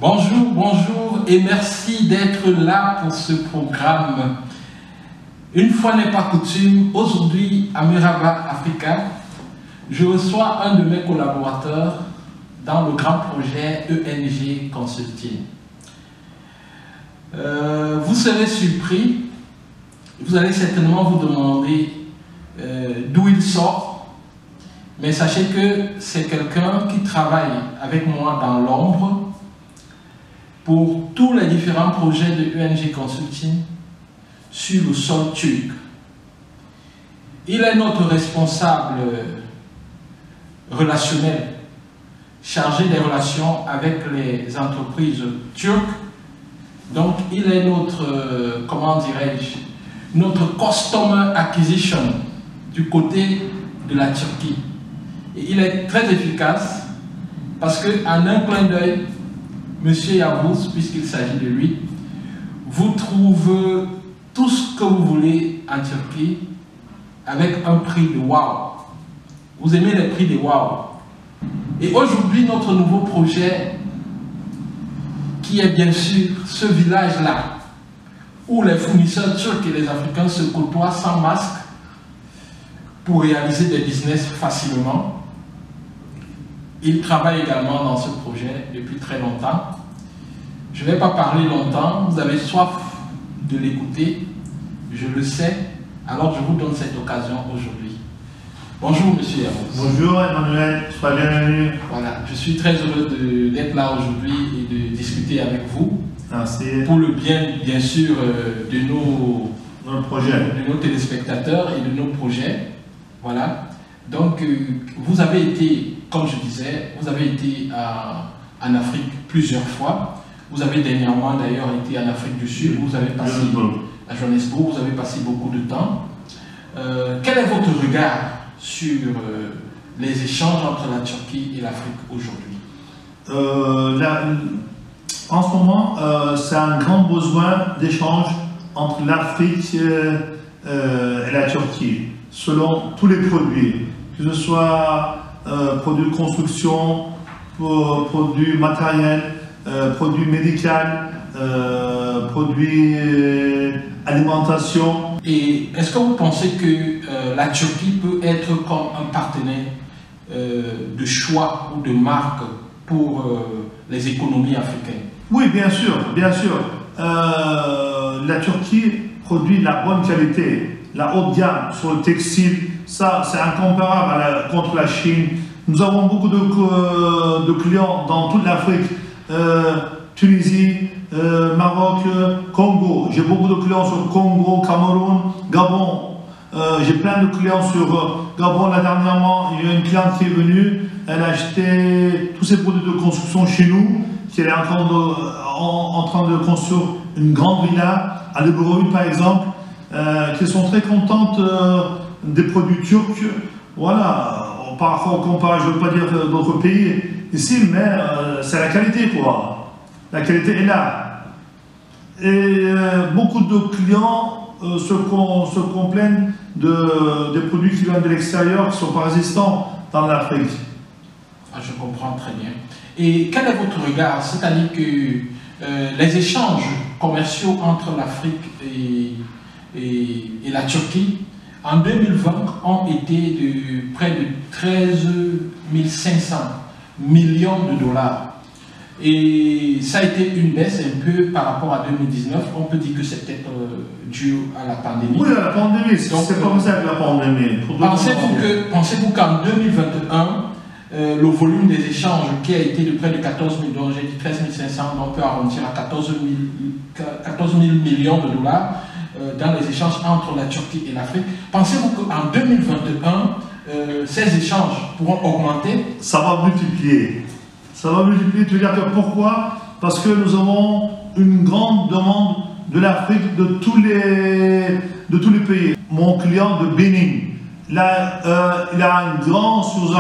Bonjour, bonjour et merci d'être là pour ce programme. Une fois n'est pas coutume, aujourd'hui à Miraba Africa, je reçois un de mes collaborateurs dans le grand projet ENG Consulting. Vous serez surpris, vous allez certainement vous demander d'où il sort, mais sachez que c'est quelqu'un qui travaille avec moi dans l'ombre pour tous les différents projets de ENG Consulting sur le sol turc. Il est notre responsable relationnel, chargé des relations avec les entreprises turques. Donc, il est notre, comment dirais-je, notre Customer Acquisition du côté de la Turquie. Et il est très efficace parce qu'en un clin d'œil, Monsieur Yavuz, puisqu'il s'agit de lui, vous trouvez tout ce que vous voulez en Turquie avec un prix de wow. Vous aimez les prix de wow. Et aujourd'hui, notre nouveau projet, qui est bien sûr ce village-là, où les fournisseurs turcs et les Africains se côtoient sans masque pour réaliser des business facilement. Il travaille également dans ce projet depuis très longtemps. Je ne vais pas parler longtemps, vous avez soif de l'écouter, je le sais, alors je vous donne cette occasion aujourd'hui. Bonjour Monsieur Yavuz. Bonjour Emmanuel, sois bienvenu. Voilà, je suis très heureux d'être là aujourd'hui et de discuter avec vous. Merci. Pour le bien sûr, de nos téléspectateurs et de nos projets. Voilà. Donc, vous avez été, comme je disais, vous avez été en Afrique plusieurs fois. Vous avez dernièrement d'ailleurs été en Afrique du Sud. Vous avez passé à Johannesburg. Vous avez passé beaucoup de temps. Quel est votre regard sur les échanges entre la Turquie et l'Afrique aujourd'hui? En ce moment, c'est un grand besoin d'échange entre l'Afrique et la Turquie, selon tous les produits, que ce soit produits de construction, produits matériels, produits médicaux, produits alimentation. Et est-ce que vous pensez que la Turquie peut être comme un partenaire de choix ou de marque pour les économies africaines? Oui, bien sûr, bien sûr. La Turquie produit la bonne qualité, la haute gamme sur le textile. Ça, c'est incomparable contre la Chine. Nous avons beaucoup de clients dans toute l'Afrique. Tunisie, Maroc, Congo. J'ai beaucoup de clients sur Congo, Cameroun, Gabon. J'ai plein de clients sur Gabon. Là, dernièrement, il y a une cliente qui est venue. Elle a acheté tous ses produits de construction chez nous. Elle est en train de construire une grande villa à Lebrovi, par exemple, qui sont très contentes des produits turcs. Voilà, parfois comparé, je ne veux pas dire d'autres pays ici, mais c'est la qualité, quoi. La qualité est là. Et beaucoup de clients se complaignent des produits qui viennent de l'extérieur, qui ne sont pas résistants dans l'Afrique. Ah, je comprends très bien. Et quel est votre regard? C'est-à-dire que les échanges commerciaux entre l'Afrique et la Turquie en 2020 ont été de près de 13 500 millions de dollars. Et ça a été une baisse un peu par rapport à 2019. On peut dire que c'est peut-être dû à la pandémie. Oui, à la pandémie, c'est pas ça que la pandémie. Pensez-vous qu'en 2021, le volume des échanges qui a été de près de 14 millions, j'ai dit 13 500, on peut arrondir à 14 000 millions de dollars dans les échanges entre la Turquie et l'Afrique. Pensez-vous qu'en 2021, ces échanges pourront augmenter? Ça va multiplier. Ça va multiplier, tu veux dire que pourquoi? Parce que nous avons une grande demande de l'Afrique, de tous les pays. Mon client de Bénin, là, il a un grand sur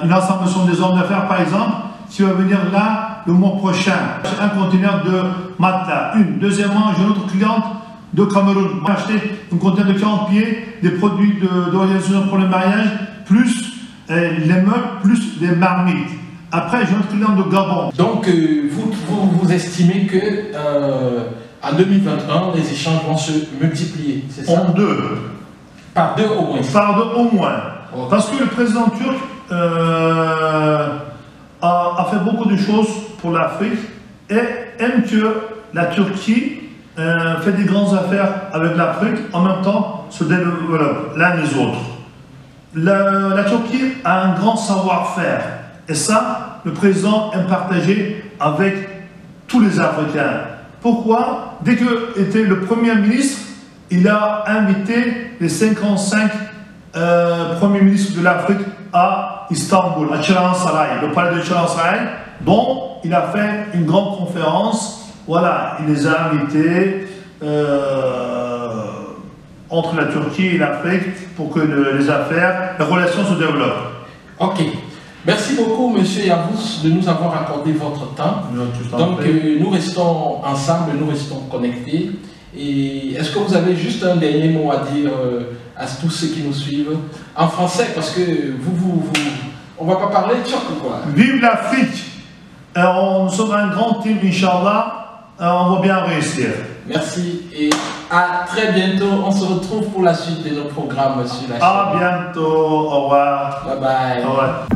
une assemblée des hommes d'affaires, par exemple, qui va venir là le mois prochain. Un conteneur de matelas. Deuxièmement, j'ai une autre cliente de Cameroun. On a acheté un conteneur de 40 pieds, des produits d'organisation pour le mariage, plus les meubles, plus les marmites. Après, j'ai un client de Gabon. Donc, vous estimez que en 2021, les échanges vont se multiplier, c'est ça? En deux. Par deux au moins. Par deux au moins. Okay. Parce que le président turc a fait beaucoup de choses pour l'Afrique et aime que la Turquie fait des grandes affaires avec l'Afrique, en même temps se développe l'un des autres. La Turquie a un grand savoir-faire et ça, le président aime partager avec tous les Africains. Pourquoi? Dès qu'il était le Premier ministre, il a invité les 55 premiers ministres de l'Afrique à Istanbul, à Ceylansaray, le palais de Ceylansaray, dont il a fait une grande conférence. Voilà, il les a invités entre la Turquie et l'Afrique pour que les affaires, les relations se développent. Ok. Merci beaucoup, Monsieur Yavuz, de nous avoir accordé votre temps. Donc, nous restons ensemble, nous restons connectés. Et est-ce que vous avez juste un dernier mot à dire à tous ceux qui nous suivent en français, parce que on ne va pas parler turc, quoi. Vive l'Afrique! Nous sommes un grand team, Inch'Allah. On va bien réussir. Merci et à très bientôt. On se retrouve pour la suite de nos programmes sur la chaîne. À bientôt. Au revoir. Bye bye. Au revoir.